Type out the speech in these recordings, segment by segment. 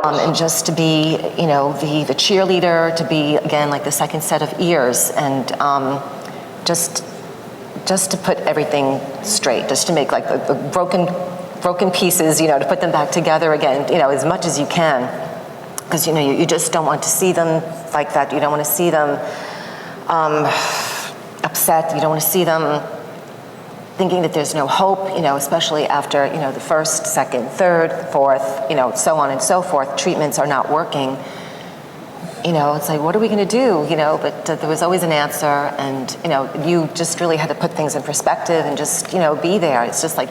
and just to be, the cheerleader, to be, again, like the second set of ears, and just to put everything straight, just to make like the broken pieces, to put them back together again, as much as you can. Because, you just don't want to see them like that. You don't want to see them upset. You don't want to see them thinking that there's no hope, especially after, the first, second, third, fourth, so on and so forth. Treatments are not working. It's like, what are we going to do? But there was always an answer, and, you just really had to put things in perspective and just, be there. It's just like,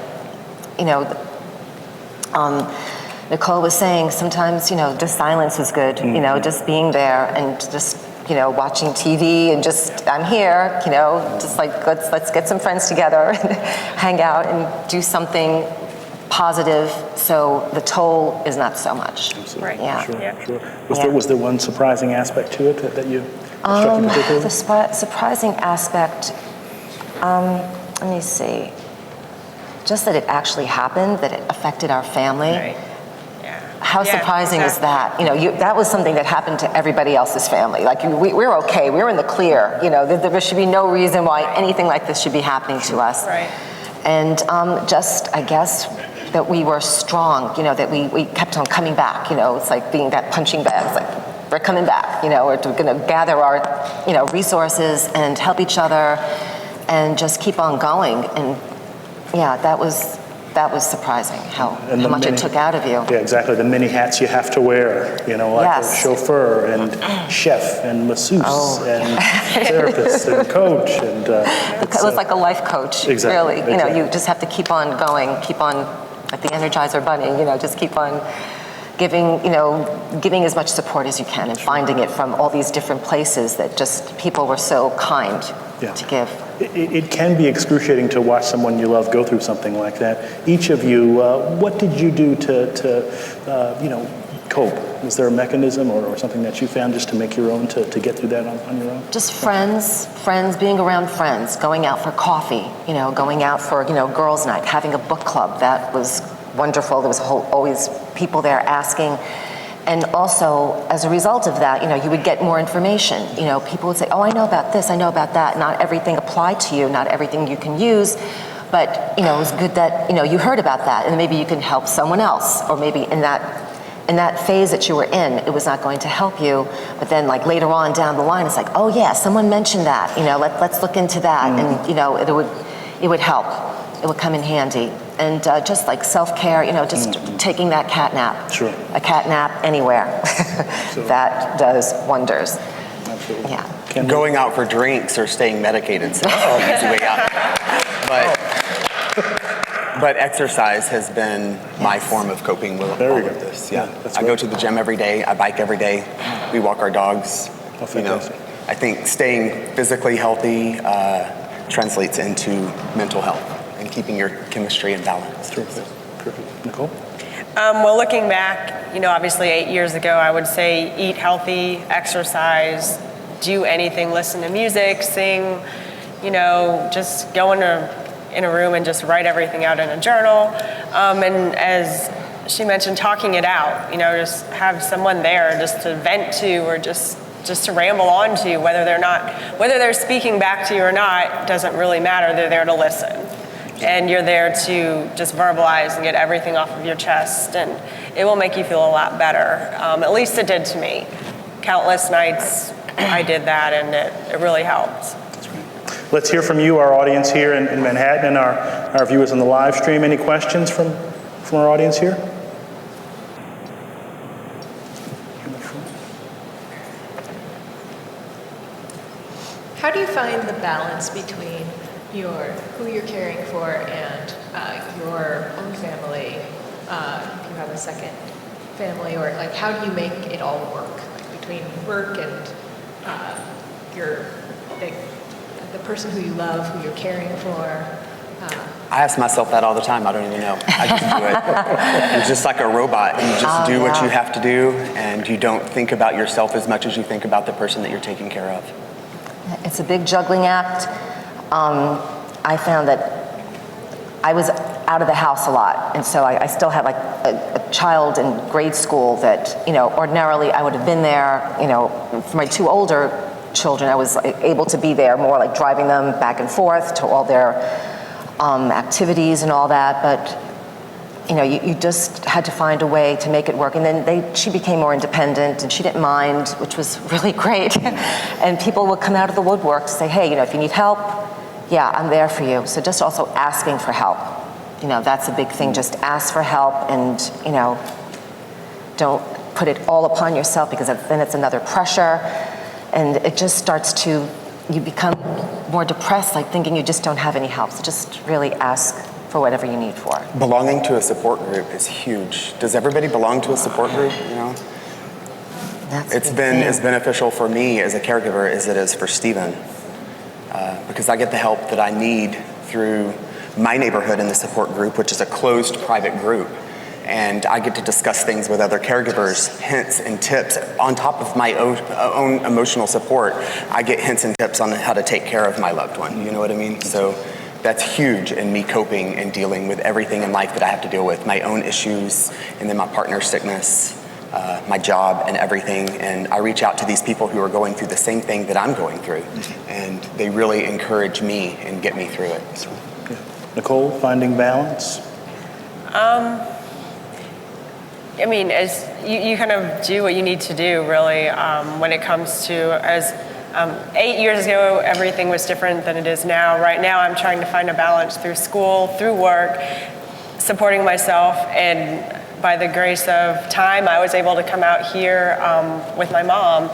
Nicole was saying, sometimes, just silence was good, just being there and just, watching TV and just, I'm here, just like, let's get some friends together and hang out and do something positive so the toll is not so much. Absolutely. Right. Yeah. Sure. Was there one surprising aspect to it that you struck you particularly? The surprising aspect, let me see, just that it actually happened, that it affected our family. Right. How surprising is that? That was something that happened to everybody else's family. Like, we're okay, we're in the clear. There should be no reason why anything like this should be happening to us. Right. And just, I guess, that we were strong, that we kept on coming back. It's like being that punching bag. It's like, we're coming back, we're going to gather our, resources and help each other and just keep on going. And yeah, that was surprising how much it took out of you. Yeah, exactly. The many hats you have to wear, like a chauffeur and chef and masseuse and therapist and coach. And it was like a life coach, exactly, really. Exactly. You just have to keep on going, keep on, like the Energizer Bunny, just keep on giving as much support as you can and finding it from all these different places that just people were so kind to give. It can be excruciating to watch someone you love go through something like that. Each of you, what did you do to cope? Is there a mechanism or something that you found just to make your own, to get through that on your own? Just friends, being around friends, going out for coffee, going out for, girls' night, having a book club. That was wonderful. There was always people there asking. And also, as a result of that, you would get more information. People would say, oh, I know about this, I know about that. Not everything applied to you, not everything you can use, but, it was good that, you heard about that, and maybe you can help someone else, or maybe in that phase that you were in, it was not going to help you, but then like later on down the line, it's like, oh yeah, someone mentioned that, let's look into that, and, it would help. It would come in handy. And just like self-care, just taking that cat nap. Sure. A cat nap anywhere. That does wonders. Absolutely. Yeah. Kenley? Going out for drinks or staying medicated is the way out. But exercise has been my form of coping with all of this. Yeah. I go to the gym every day. I bike every day. We walk our dogs. Oh, fantastic. I think staying physically healthy translates into mental health and keeping your chemistry in balance. Perfect. Nicole? Well, looking back, obviously 8 years ago, I would say eat healthy, exercise, do anything, listen to music, sing, just go in a room and just write everything out in a journal. And as she mentioned, talking it out, just have someone there just to vent to or just to ramble on to, whether they're speaking back to you or not, doesn't really matter. They're there to listen. And you're there to just verbalize and get everything off of your chest, and it will make you feel a lot better. At least it did to me. Countless nights I did that, and it really helped. That's right. Let's hear from you, our audience here in Manhattan, and our viewers on the live stream. Any questions from our audience here? How do you find the balance between who you're caring for and your own family, if you have a second family, or like how do you make it all work, like between work and the person who you love, who you're caring for? I ask myself that all the time. I don't even know. I just do it. You're just like a robot. You just do what you have to do, and you don't think about yourself as much as you think about the person that you're taking care of. It's a big juggling act. I found that I was out of the house a lot. And so I still had like a child in grade school that, ordinarily I would have been there, for my 2 older children, I was able to be there more, like driving them back and forth to all their activities and all that. But you just had to find a way to make it work. And then she became more independent, and she didn't mind, which was really great. And people would come out of the woodwork to say, hey, if you need help, yeah, I'm there for you. So just also asking for help. That's a big thing. Just ask for help, and, don't put it all upon yourself, because then it's another pressure. And it just starts to, you become more depressed, like thinking you just don't have any help. So just really ask for whatever you need for. Belonging to a support group is huge. Does everybody belong to a support group? It's been as beneficial for me as a caregiver as it is for Stephen, because I get the help that I need through my neighborhood in the support group, which is a closed private group. And I get to discuss things with other caregivers, hints and tips. On top of my own emotional support, I get hints and tips on how to take care of my loved one. You know what I mean? So that's huge in me coping and dealing with everything in life that I have to deal with, my own issues, and then my partner's sickness, my job, and everything. And I reach out to these people who are going through the same thing that I'm going through, and they really encourage me and get me through it. So. Nicole, finding balance? As you kind of do what you need to do, really, when it comes to, 8 years ago, everything was different than it is now. Right now, I'm trying to find a balance through school, through work, supporting myself, and by the grace of time, I was able to come out here with my mom.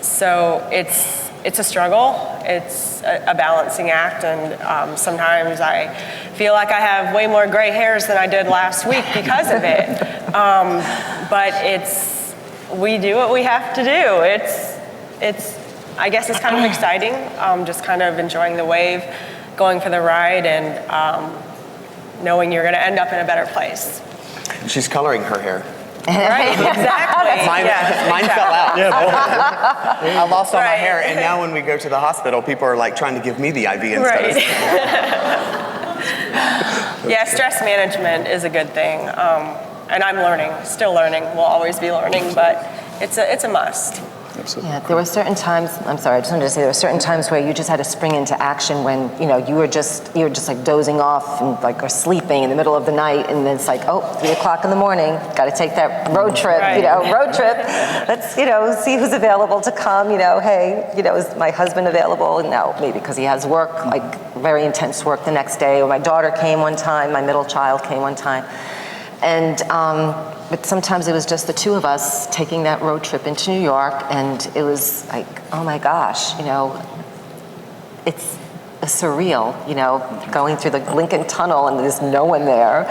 So it's a struggle. It's a balancing act, and sometimes I feel like I have way more gray hairs than I did last week because of it. But we do what we have to do. I guess it's kind of exciting, just kind of enjoying the wave, going for the ride, and knowing you're going to end up in a better place. She's coloring her hair. Right, exactly. Mine fell out. Yeah, I lost all my hair, and now when we go to the hospital, people are like trying to give me the IV instead of Yeah, stress management is a good thing, and I'm learning, still learning. We'll always be learning, but it's a must. Absolutely. Yeah, there were certain times, I'm sorry, I just wanted to say there were certain times where you just had to spring into action when, you were just like dozing off and like or sleeping in the middle of the night, and then it's like, 3:00 in the morning, got to take that road trip, Right. road trip. Let's, see who's available to come, hey, is my husband available? And no, maybe because he has work, like very intense work the next day. Or my daughter came one time, my middle child came one time. And, but sometimes it was just the two of us taking that road trip into New York, and it was like, oh my gosh, it's surreal, going through the Lincoln Tunnel and there's no one there.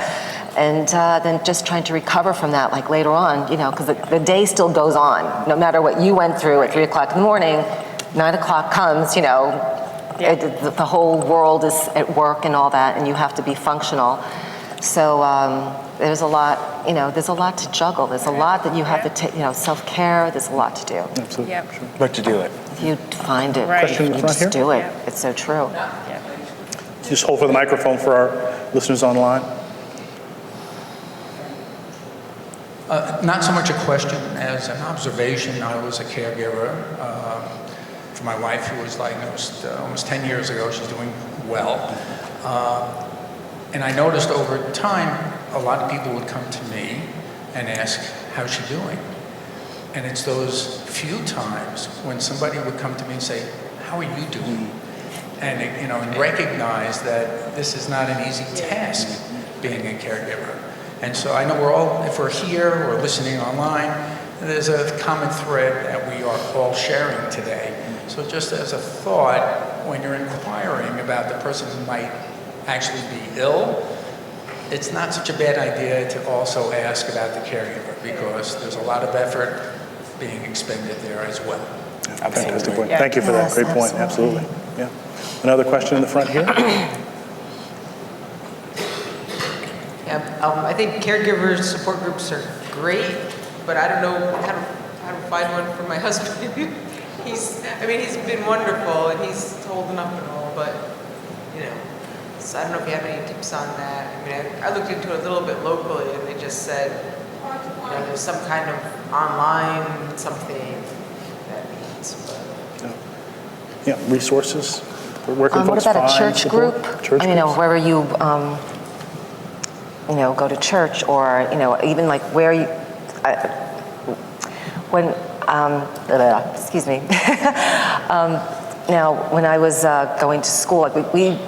And then just trying to recover from that, like later on, because the day still goes on. No matter what you went through at 3:00 in the morning, 9:00 comes, the whole world is at work and all that, and you have to be functional. So there's a lot, there's a lot to juggle. There's a lot that you have to take, self-care. There's a lot to do. Absolutely. Yep. Sure. But to do it. If you find it, Right. Question in the you front just here? do it. Yeah. It's so true. Just hold for the microphone for our listeners online. Not so much a question as an observation. I was a caregiver for my wife, who was diagnosed almost 10 years ago. She's doing well. And I noticed over time, a lot of people would come to me and ask, how's she doing? And it's those few times when somebody would come to me and say, how are you doing? And, and recognize that this is not an easy task, being a caregiver. And so I know if we're here or listening online, there's a common thread that we are all sharing today. So just as a thought, when you're inquiring about the person who might actually be ill, it's not such a bad idea to also ask about the caregiver, because there's a lot of effort being expended there as well. Fantastic point. Yeah. Thank you for that. Yes, Great point. Absolutely. Yeah. Another question in the front here? I think caregivers support groups are great, but I don't know how to find one for my husband. He's been wonderful and he's holding up and all, but So I don't know if you have any tips on that. I mean, I looked into it a little bit locally, and they just said, there's some kind of online something that means. But. Yeah, resources. Where can What folks about a find church support? group? Church groups? Wherever you, go to church, or even like where you, excuse me. Now, when I was going to school, like we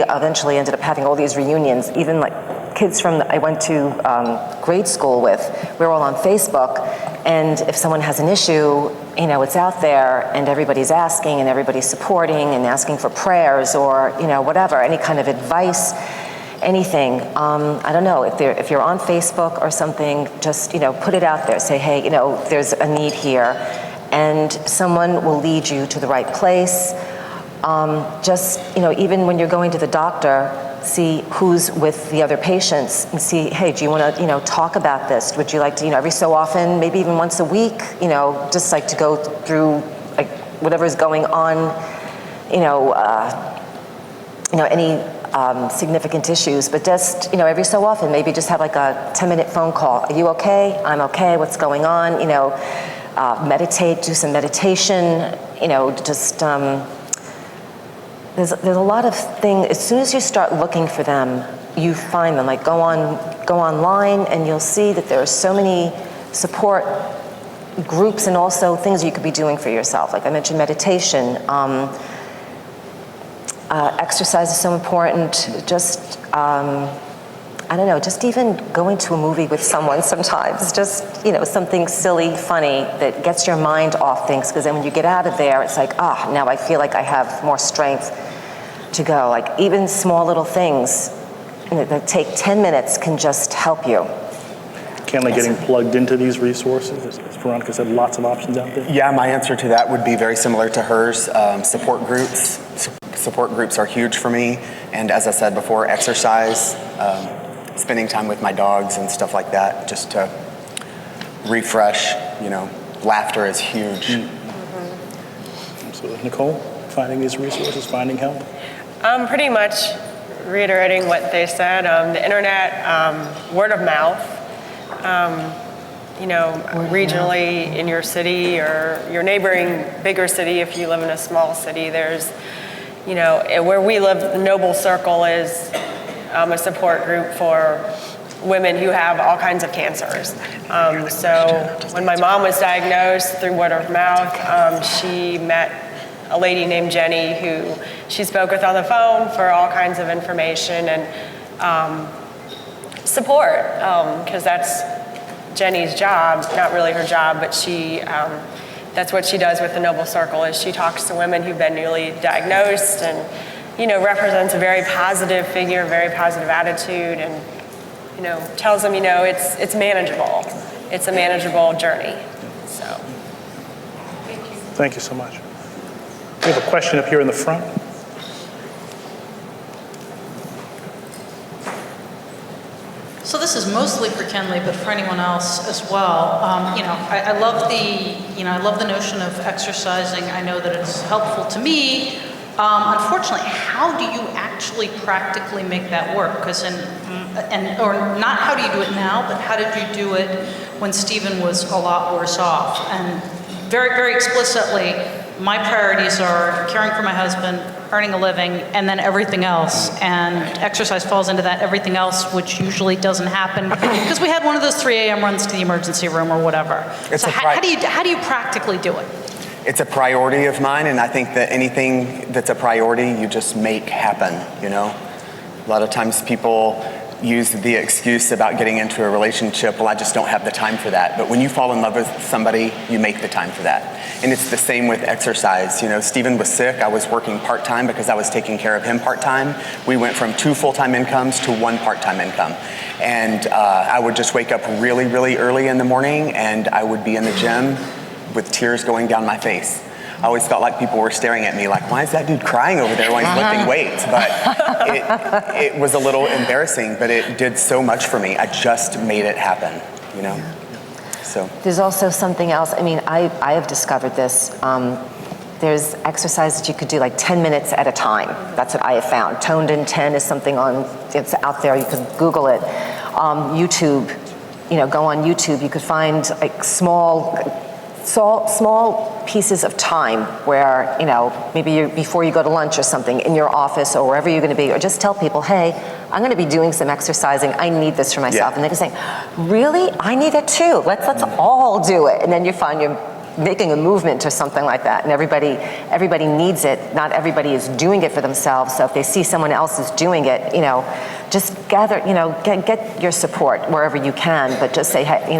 eventually ended up having all these reunions. Even like kids I went to grade school with, we were all on Facebook. And if someone has an issue, it's out there, and everybody's asking, and everybody's supporting, and asking for prayers, or whatever, any kind of advice, anything. I don't know if you're on Facebook or something, just put it out there. Say, hey, there's a need here. And someone will lead you to the right place. Even when you're going to the doctor, see who's with the other patients and see, hey, do you want to, talk about this? Would you like to, every so often, maybe even once a week, just like to go through like whatever's going on, any significant issues, but just, every so often, maybe just have like a 10-minute phone call. Are you okay? I'm okay. What's going on? Meditate, do some meditation, there's a lot of things. As soon as you start looking for them, you find them. Like go online, and you'll see that there are so many support groups and also things you could be doing for yourself. Like I mentioned, meditation, exercise is so important. Just just even going to a movie with someone sometimes, just, something silly, funny that gets your mind off things, because then when you get out of there, it's like, now I feel like I have more strength to go. Like even small little things that take 10 minutes can just help you. Kenley, getting plugged into these resources, as Veronica said, lots of options out there. Yeah, my answer to that would be very similar to hers. Support groups. Support groups are huge for me. And as I said before, exercise, spending time with my dogs and stuff like that, just to refresh, laughter is huge. Mm-hmm. Absolutely. Nicole, finding these resources, finding help? Pretty much reiterating what they said. The internet, word of mouth, regionally in your city or your neighboring bigger city, if you live in a small city, there's, where we live, the Noble Circle is a support group for women who have all kinds of cancers. So when my mom was diagnosed through word of mouth, she met a lady named Jenny who she spoke with on the phone for all kinds of information and support, because that's Jenny's job, not really her job, but she, that's what she does with the Noble Circle, is she talks to women who've been newly diagnosed and, represents a very positive figure, very positive attitude, and, tells them, it's manageable. It's a manageable journey, so. Thank you so much. We have a question up here in the front. So this is mostly for Kenley, but for anyone else as well. I love the notion of exercising. I know that it's helpful to me. Unfortunately, how do you actually practically make that work? Because or not how do you do it now, but how did you do it when Stephen was a lot worse off? And very, very explicitly, my priorities are caring for my husband, earning a living, and then everything else. And exercise falls into that everything else, which usually doesn't happen because we had one of those 3 a.m. runs to the emergency room or whatever. So how do you practically do it? It's a priority of mine, and I think that anything that's a priority, you just make happen, A lot of times people use the excuse about getting into a relationship, well, I just don't have the time for that. But when you fall in love with somebody, you make the time for that. And it's the same with exercise. Stephen was sick. I was working part-time because I was taking care of him part-time. We went from 2 full-time incomes to 1 part-time income. And I would just wake up really, really early in the morning, and I would be in the gym with tears going down my face. I always felt like people were staring at me like, why is that dude crying over there while he's lifting weights? But it was a little embarrassing, but it did so much for me. I just made it happen, So. There's also something else. I mean, I have discovered this. there's exercise that you could do like 10 minutes at a time. That's what I have found. Toned in 10 is something it's out there. You can Google it. YouTube, go on YouTube. You could find like small pieces of time where, maybe before you go to lunch or something in your office or wherever you're going to be, or just tell people, hey, I'm going to be doing some exercising. I need this for myself. Yeah. And they can say, really? I need it too. Let's all do it. And then you find you're making a movement or something like that. And everybody needs it. Not everybody is doing it for themselves. So if they see someone else is doing it, just gather, get your support wherever you can, but just say, hey,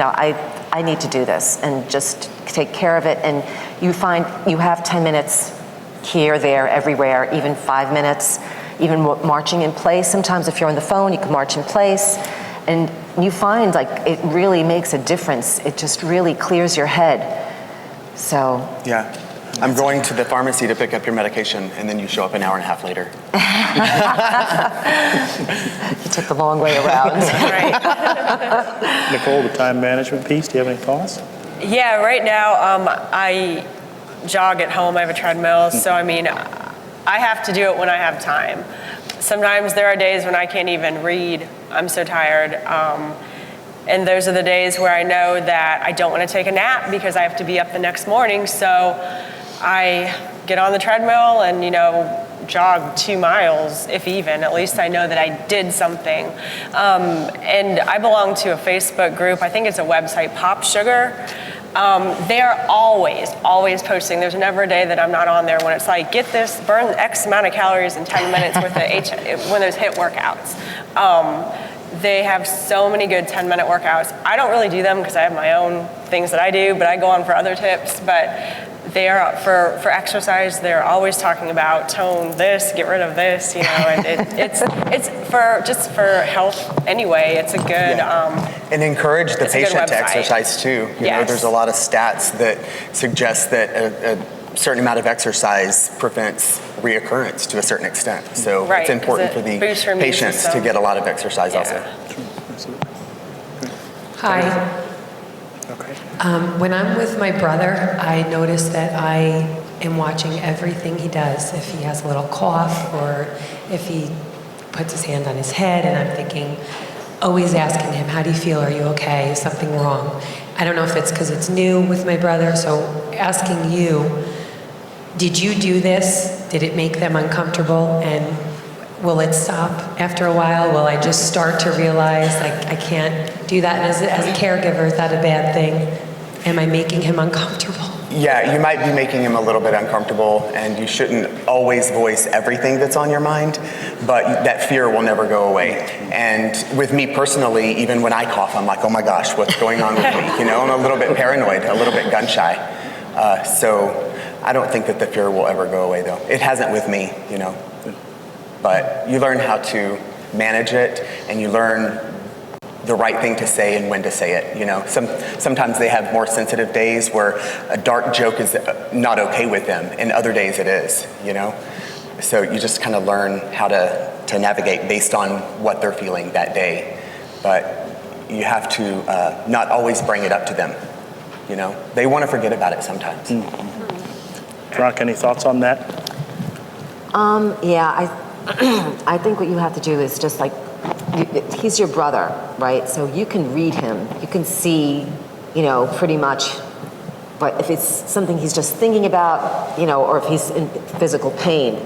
I need to do this, and just take care of it. And you find you have 10 minutes here, there, everywhere, even 5 minutes, even marching in place. Sometimes if you're on the phone, you can march in place. And you find like it really makes a difference. It just really clears your head. So. Yeah. I'm going to the pharmacy to pick up your medication, and then you show up an hour and a half later. You took the long way around. Right. Nicole, the time management piece, do you have any thoughts? Yeah, right now I jog at home. I have a treadmill, so I have to do it when I have time. Sometimes there are days when I can't even read. I'm so tired. And those are the days where I know that I don't want to take a nap because I have to be up the next morning. So I get on the treadmill and, jog 2 miles, if even. At least I know that I did something. And I belong to a Facebook group. I think it's a website, Pop Sugar. They're always posting. There's never a day that I'm not on there when it's like, get this, burn X amount of calories in 10 minutes with when there's HIIT workouts. They have so many good 10-minute workouts. I don't really do them because I have my own things that I do, but I go on for other tips. But they are, for exercise, they're always talking about tone this, get rid of this, and it's for health anyway. It's a good and encourage the patient to exercise too. Yes. There's a lot of stats that suggest that a certain amount of exercise prevents reoccurrence to a certain extent. So Right, it's important 'cause for it the boosts your immune patients system. to get a lot of exercise also. Absolutely. Hi. Okay. When I'm with my brother, I notice that I am watching everything he does. If he has a little cough or if he puts his hand on his head, and I'm thinking, always asking him, how do you feel? Are you okay? Is something wrong? I don't know if it's because it's new with my brother, so asking you, did you do this? Did it make them uncomfortable? And will it stop after a while? Will I just start to realize like I can't do that? And as a caregiver, is that a bad thing? Am I making him uncomfortable? Yeah, you might be making him a little bit uncomfortable, and you shouldn't always voice everything that's on your mind, but that fear will never go away. And with me personally, even when I cough, I'm like, oh my gosh, what's going on with me? I'm a little bit paranoid, a little bit gun shy. So I don't think that the fear will ever go away though. It hasn't with me, but you learn how to manage it, and you learn the right thing to say and when to say it. Sometimes they have more sensitive days where a dark joke is not okay with them, and other days it is, So you just kind of learn how to navigate based on what they're feeling that day. But you have to not always bring it up to them. They want to forget about it sometimes. Veronica, any thoughts on that? Yeah, I think what you have to do is just like, he's your brother, right? So you can read him, you can see, pretty much, but if it's something he's just thinking about, or if he's in physical pain.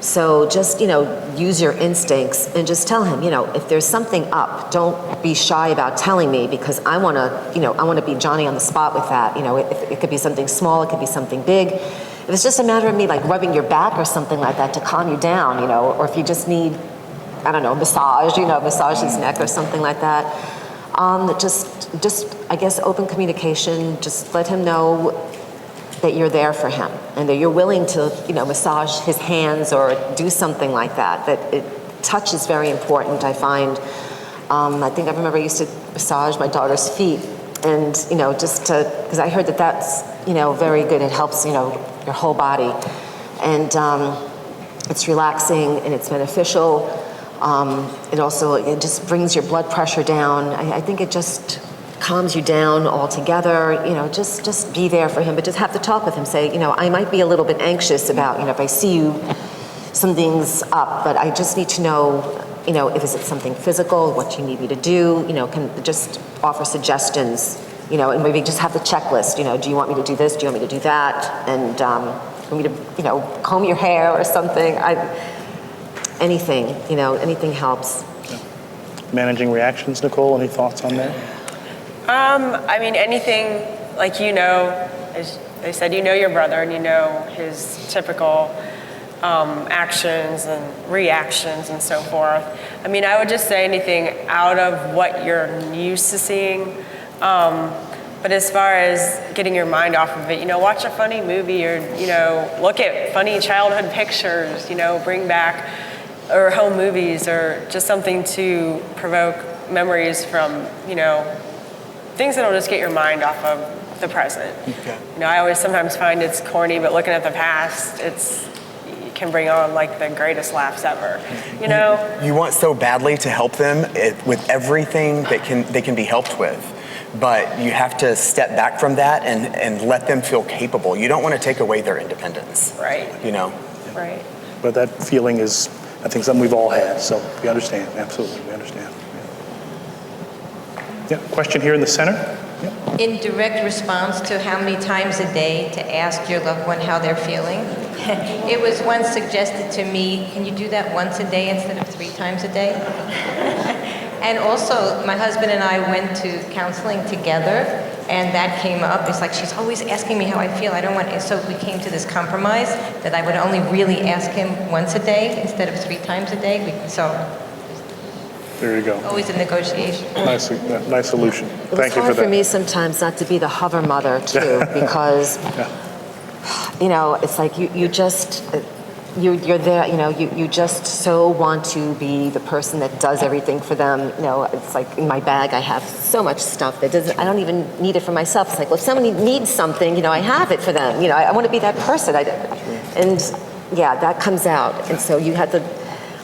So just, use your instincts and just tell him, if there's something up, don't be shy about telling me, because I want to be Johnny on the spot with that. It could be something small, it could be something big. If it's just a matter of me like rubbing your back or something like that to calm you down, or if you just need, I don't know, massage his neck or something like that. Just I guess open communication, just let him know that you're there for him and that you're willing to, massage his hands or do something like that. Touch is very important, I find. I think I remember I used to massage my daughter's feet, and, because I heard that that's, very good. It helps, your whole body. And it's relaxing and it's beneficial. It just brings your blood pressure down. I think it just calms you down altogether, just be there for him, but just have to talk with him. Say, I might be a little bit anxious about, if I see you, something's up, but I just need to know, if is it something physical, what you need me to do, can just offer suggestions, and maybe just have the checklist, do you want me to do this, do you want me to do that, and want me to, comb your hair or something, anything, anything helps. Managing reactions, Nicole, any thoughts on that? I mean, anything, like, as they said, your brother and his typical actions and reactions and so forth. I mean, I would just say anything out of what you're used to seeing. But as far as getting your mind off of it, watch a funny movie or, look at funny childhood pictures, bring back, or home movies, or just something to provoke memories from, things that'll just get your mind off of the present. Okay. I always sometimes find it's corny, but looking at the past, it can bring on like the greatest laughs ever, You want so badly to help them with everything that they can be helped with. But you have to step back from that and let them feel capable. You don't want to take away their independence. Right. Right. But that feeling is, I think, something we've all had, so we understand, absolutely, we understand. Yeah, question here in the center? Yeah. In direct response to how many times a day to ask your loved one how they're feeling, it was once suggested to me, can you do that once a day instead of 3 times a day? And also, my husband and I went to counseling together, and that came up. It's like, she's always asking me how I feel. I don't want, so we came to this compromise that I would only really ask him once a day instead of 3 times a day. So There you go. always a negotiation. Nice solution. It was Thank you for hard that. for me sometimes not to be the hover mother too, because, it's like you're there, you just so want to be the person that does everything for them. It's like in my bag I have so much stuff that I don't even need it for myself. It's like, well, if somebody needs something, I have it for them. I want to be that person. And that comes out. And so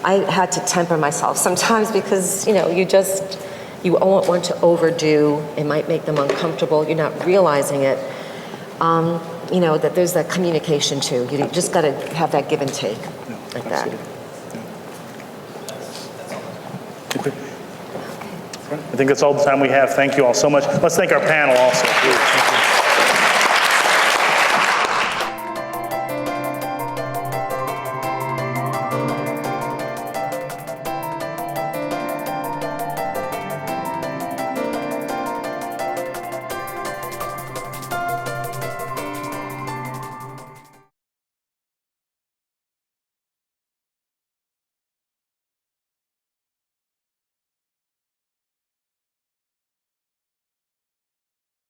I had to temper myself sometimes because, you don't want to overdo. It might make them uncomfortable. You're not realizing it. That there's that communication too. You just got to have that give and take like that. I think that's all the time we have. Thank you all so much. Let's thank our panel also.